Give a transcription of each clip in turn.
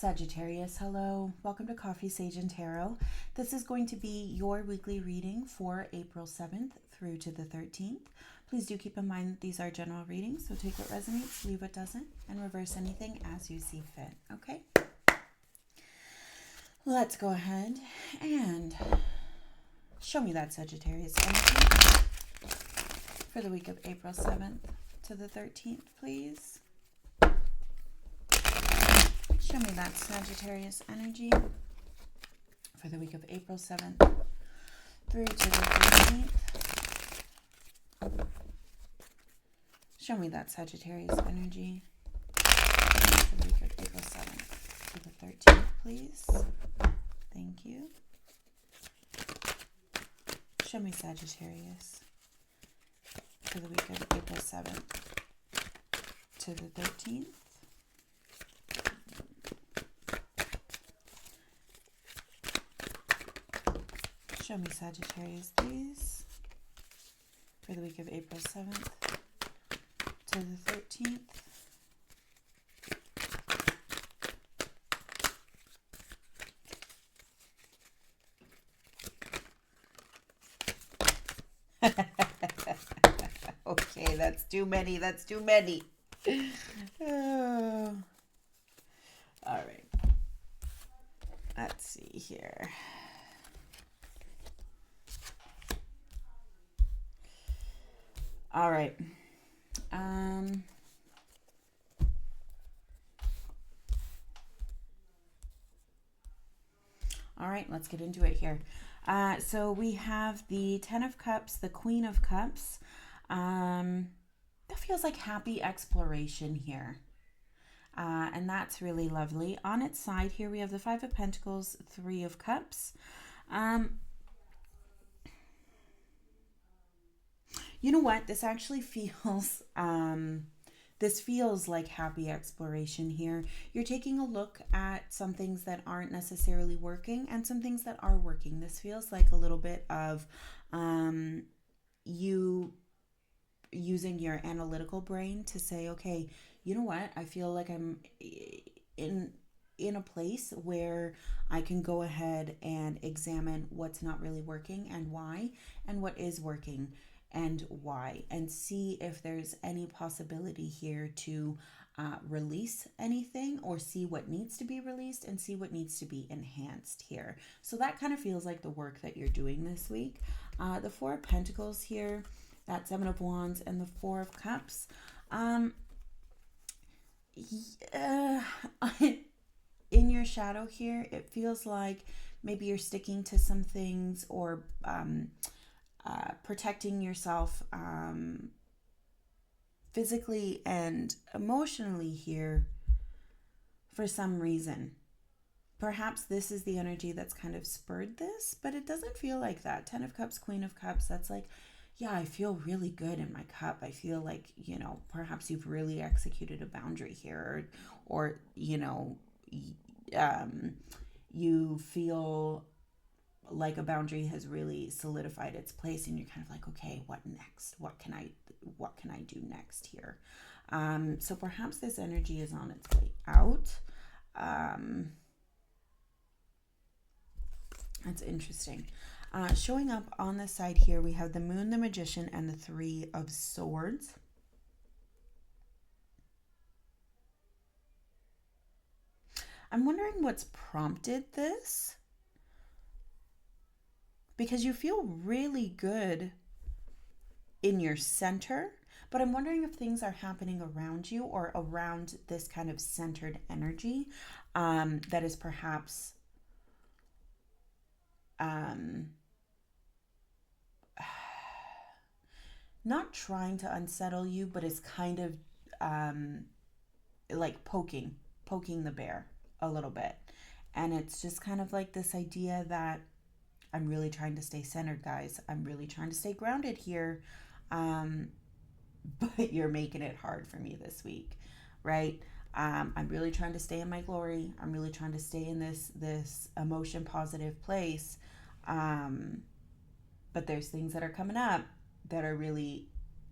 Sagittarius, hello. Welcome to Coffee, Sage, and Tarot. This is going to be your weekly reading for April 7th through to the 13th. Please do keep in mind that these are general readings, so take what resonates, leave what doesn't, and reverse anything as you see fit, okay? Let's go ahead and show me that Sagittarius energy for the week of April 7th to the 13th, please. Show me that Sagittarius energy for the week of April 7th through to the 13th. Show me that Sagittarius energy for the week of April 7th to the 13th, please. Thank you. Show me Sagittarius for the week of April 7th to the 13th. Show me Sagittarius, please, for the week of April 7th to the 13th. Okay, that's too many. That's too many. Oh. All right. Let's see here. All right. All right, let's get into it here. So we have the Ten of Cups, the Queen of Cups. That feels like happy exploration here. And that's really lovely. On its side here, we have the Five of Pentacles, Three of Cups. You know what? This actually feels, this feels like happy exploration here. You're taking a look at some things that aren't necessarily working and some things that are working. This feels like a little bit of you using your analytical brain to say, okay, you know what? I feel like I'm in a place where I can go ahead and examine what's not really working and why, and what is working and why, and see if there's any possibility here to release anything, or see what needs to be released and see what needs to be enhanced here. So that kind of feels like the work that you're doing this week. The Four of Pentacles here, that Seven of Wands, and the Four of Cups. In your shadow here, it feels like maybe you're sticking to some things, or protecting yourself physically and emotionally here for some reason. Perhaps this is the energy that's kind of spurred this, but it doesn't feel like that. Ten of Cups, Queen of Cups, that's like, yeah, I feel really good in my cup. I feel like, perhaps you've really executed a boundary here, or you feel like a boundary has really solidified its place, and you're kind of like, okay, what next? What can I do next here? So perhaps this energy is on its way out. That's interesting. Showing up on the side here, we have the Moon, the Magician, and the Three of Swords. I'm wondering what's prompted this, because you feel really good in your center, but I'm wondering if things are happening around you, or around this kind of centered energy that is perhaps not trying to unsettle you, but is kind of like poking the bear a little bit. And it's just kind of like this idea that I'm really trying to stay centered, guys. I'm really trying to stay grounded here. But you're making it hard for me this week, right? I'm really trying to stay in my glory. I'm really trying to stay in this emotion positive place. But there's things that are coming up that are really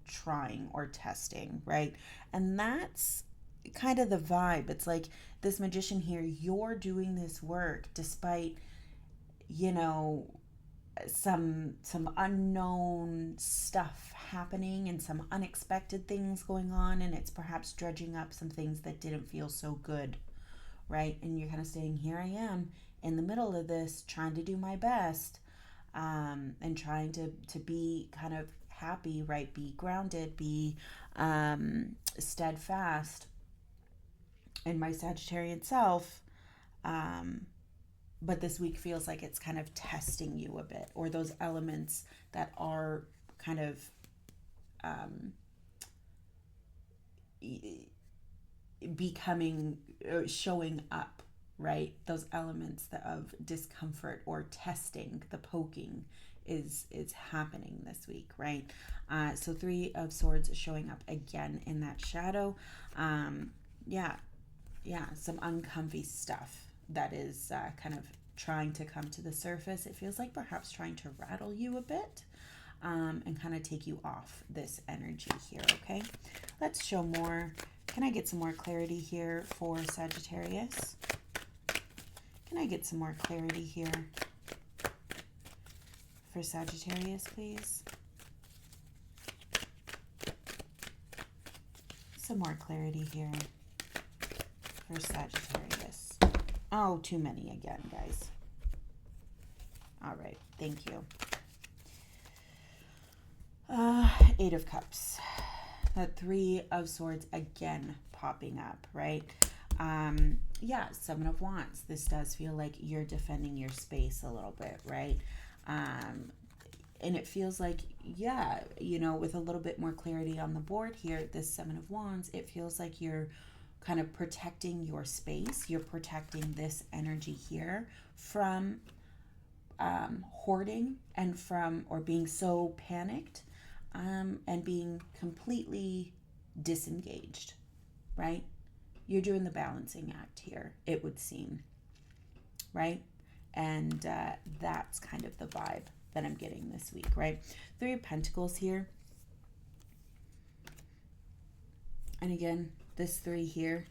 trying or testing, right? And that's kind of the vibe. It's like this magician here, you're doing this work despite, you know, some unknown stuff happening and some unexpected things going on, and it's perhaps dredging up some things that didn't feel so good, right? And you're kind of saying, here I am in the middle of this, trying to do my best, and trying to be kind of happy, right? Be grounded, be steadfast in my Sagittarian self. Um, but this week feels like it's kind of testing you a bit, or those elements that are kind of um, becoming, showing up, right? Those elements of discomfort or testing, the poking is happening this week, right? So Three of Swords showing up again in that shadow. Yeah, yeah, some uncomfy stuff that is kind of trying to come to the surface. It feels like perhaps trying to rattle you a bit, and kind of take you off this energy here, okay? Let's show more. Can I get some more clarity here for Sagittarius? Can I get some more clarity here for Sagittarius, please? Some more clarity here for Sagittarius. Oh, too many again, guys. All right, thank you. Eight of Cups. That Three of Swords again popping up, right? Yeah, Seven of Wands. This does feel like you're defending your space a little bit, right? And it feels like, yeah, you know, with a little bit more clarity on the board here, this Seven of Wands, it feels like you're kind of protecting your space. You're protecting this energy here from hoarding and from, or being so panicked, and being completely disengaged, right? You're doing the balancing act here, it would seem, right? And that's kind of the vibe that I'm getting this week, right? Three of Pentacles here. And again, this three here,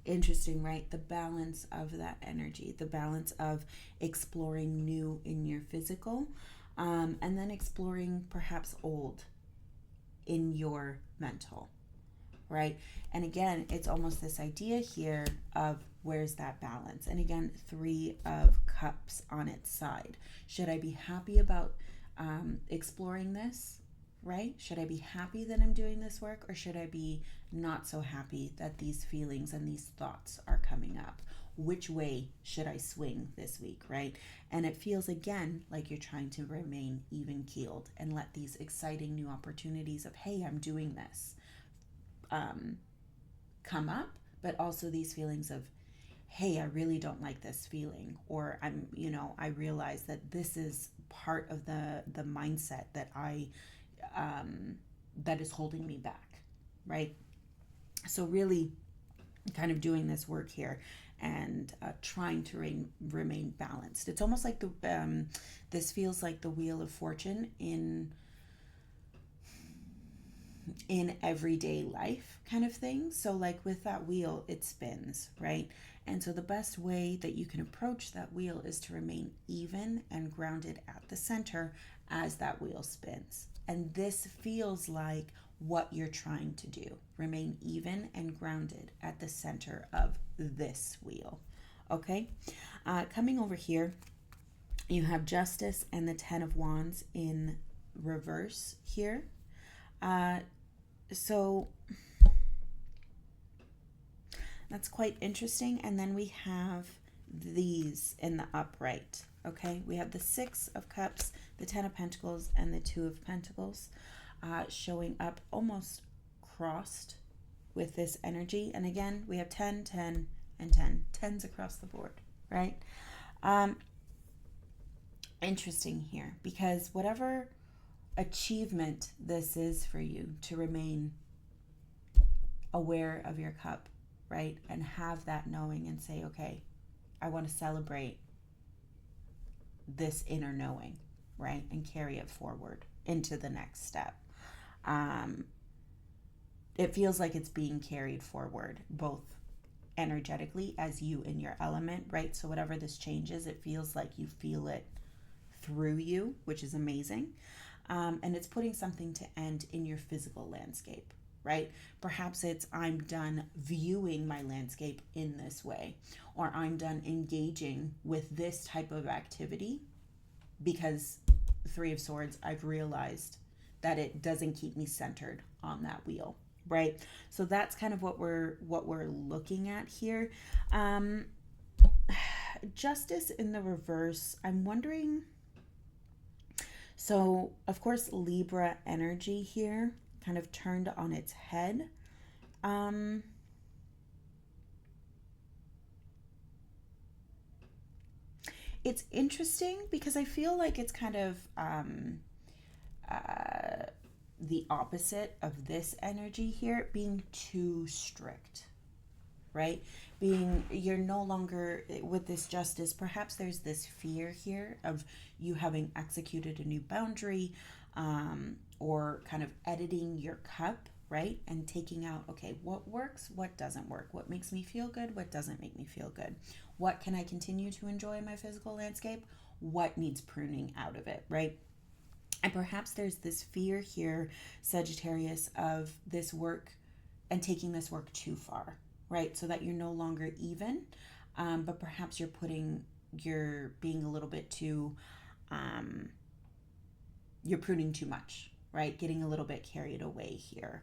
interesting, right? The balance of that energy, the balance of exploring new in your physical, and then exploring perhaps old in your mental, right? And again, it's almost this idea here of where's that balance? And again, Three of Cups on its side. Should I be happy about exploring this, right? Should I be happy that I'm doing this work, or should I be not so happy that these feelings and these thoughts are coming up? Which way should I swing this week, right? And it feels again like you're trying to remain even keeled and let these exciting new opportunities of, hey, I'm doing this, come up, but also these feelings of, hey, I really don't like this feeling, or I'm, you know, I realize that this is part of the mindset that that is holding me back, right? So really kind of doing this work here and trying to remain balanced. It's almost like this feels like the Wheel of Fortune in everyday life kind of thing. So like with that wheel, it spins, right? And so the best way that you can approach that wheel is to remain even and grounded at the center as that wheel spins. And this feels like what you're trying to do. Remain even and grounded at the center of this wheel. Okay? Coming over here, you have Justice and the Ten of Wands in reverse here. So that's quite interesting. And then we have these in the upright. Okay, we have the Six of Cups, the Ten of Pentacles, and the Two of Pentacles showing up almost crossed with this energy. And again, we have 10, 10, and 10. 10s across the board, right? Interesting here, because whatever achievement this is for you, to remain aware of your cup, right? And have that knowing and say, okay, I want to celebrate this inner knowing, right? And carry it forward into the next step. it feels like it's being carried forward, both energetically as you in your element, right? So whatever this change is, it feels like you feel it through you, which is amazing. And it's putting something to end in your physical landscape, right? Perhaps it's I'm done viewing my landscape in this way, or I'm done engaging with this type of activity because Three of Swords, I've realized that it doesn't keep me centered on that wheel, right? So that's kind of what we're looking at here. Um, Justice in the reverse. I'm wondering. So, of course, Libra energy here kind of turned on its head. Um, it's interesting because I feel like it's kind of uh, the opposite of this energy here, being too strict, right? Being, you're no longer with this justice. Perhaps there's this fear here of you having executed a new boundary, or kind of editing your cup, right? And taking out, okay, what works, what doesn't work, what makes me feel good, what doesn't make me feel good, what can I continue to enjoy in my physical landscape, what needs pruning out of it, right? And perhaps there's this fear here, Sagittarius, of this work and taking this work too far, right? So that you're no longer even, but perhaps you're being a little bit too, um, you're pruning too much, right? Getting a little bit carried away here.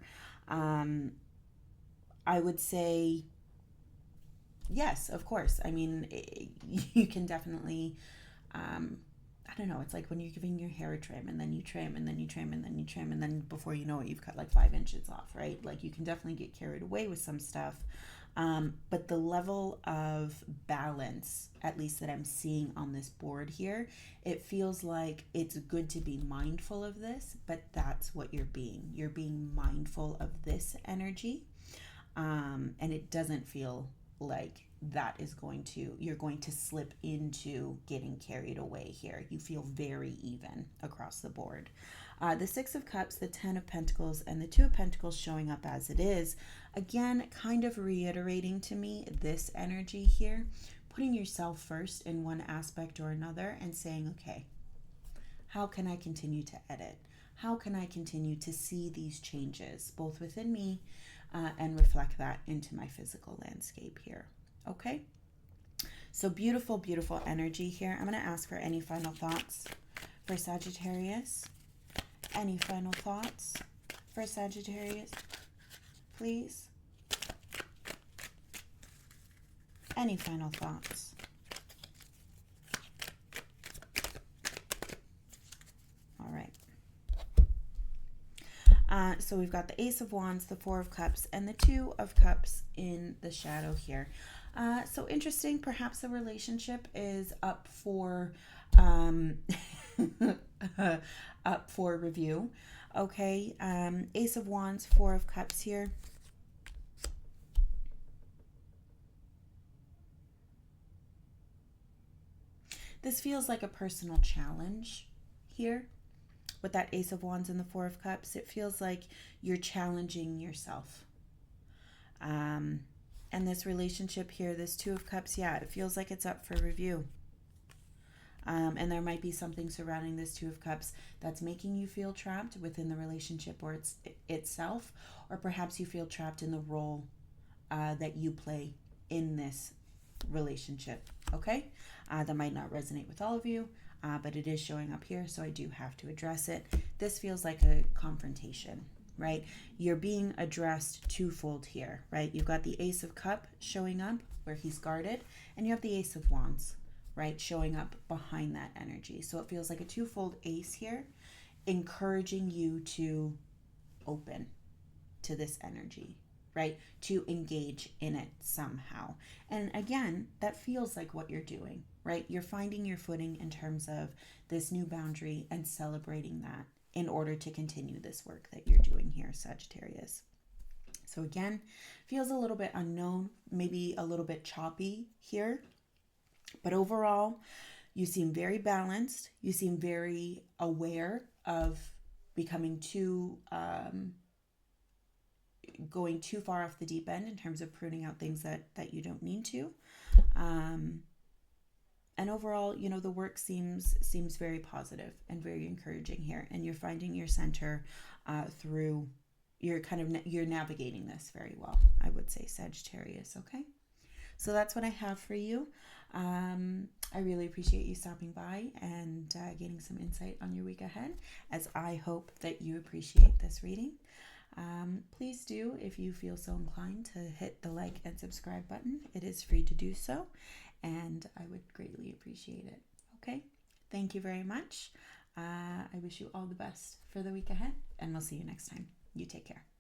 Um, I would say, yes, of course. I mean, you can definitely, um, I don't know, it's like when you're giving your hair a trim and then you trim and then you trim and then you trim and then before you know it, you've cut like 5 inches off, right? Like you can definitely get carried away with some stuff. But the level of balance, at least that I'm seeing on this board here, it feels like it's good to be mindful of this, but that's what you're being. You're being mindful of this energy. And it doesn't feel like you're going to slip into getting carried away here. You feel very even across the board. The Six of Cups, the Ten of Pentacles, and the Two of Pentacles showing up as it is. Again, kind of reiterating to me this energy here, putting yourself first in one aspect or another and saying, okay, how can I continue to edit? How can I continue to see these changes both within me and reflect that into my physical landscape here? Okay? So beautiful, beautiful energy here. I'm going to ask for any final thoughts for Sagittarius. Any final thoughts for Sagittarius, please? Any final thoughts? All right. So we've got the Ace of Wands, the Four of Cups, and the Two of Cups in the shadow here. So interesting. Perhaps the relationship is up for up for review. Okay. Ace of Wands, Four of Cups here. This feels like a personal challenge here. With that Ace of Wands and the Four of Cups, it feels like you're challenging yourself. And this relationship here, this Two of Cups, yeah, it feels like it's up for review. And there might be something surrounding this Two of Cups that's making you feel trapped within the relationship or itself, or perhaps you feel trapped in the role that you play in this relationship. Okay? That might not resonate with all of you, but it is showing up here, so I do have to address it. This feels like a confrontation, right? You're being addressed twofold here, right? You've got the Ace of Cup showing up where he's guarded, and you have the Ace of Wands, right, showing up behind that energy. So it feels like a twofold ace here, encouraging you to open to this energy, right? To engage in it somehow. And again, that feels like what you're doing, right? You're finding your footing in terms of this new boundary and celebrating that in order to continue this work that you're doing here, Sagittarius. So again, feels a little bit unknown, maybe a little bit choppy here. But overall, you seem very balanced. You seem very aware of becoming too going too far off the deep end in terms of pruning out things that you don't need to. And overall, the work seems very positive and very encouraging here, and you're finding your center through. You're navigating this very well, I would say, Sagittarius. Okay, so that's what I have for you. I really appreciate you stopping by and getting some insight on your week ahead, as I hope that you appreciate this reading. Please do, if you feel so inclined, to hit the like and subscribe button. It is free to do so, and I would greatly appreciate it. Okay, thank you very much. I wish you all the best for the week ahead, and we'll see you next time. You take care.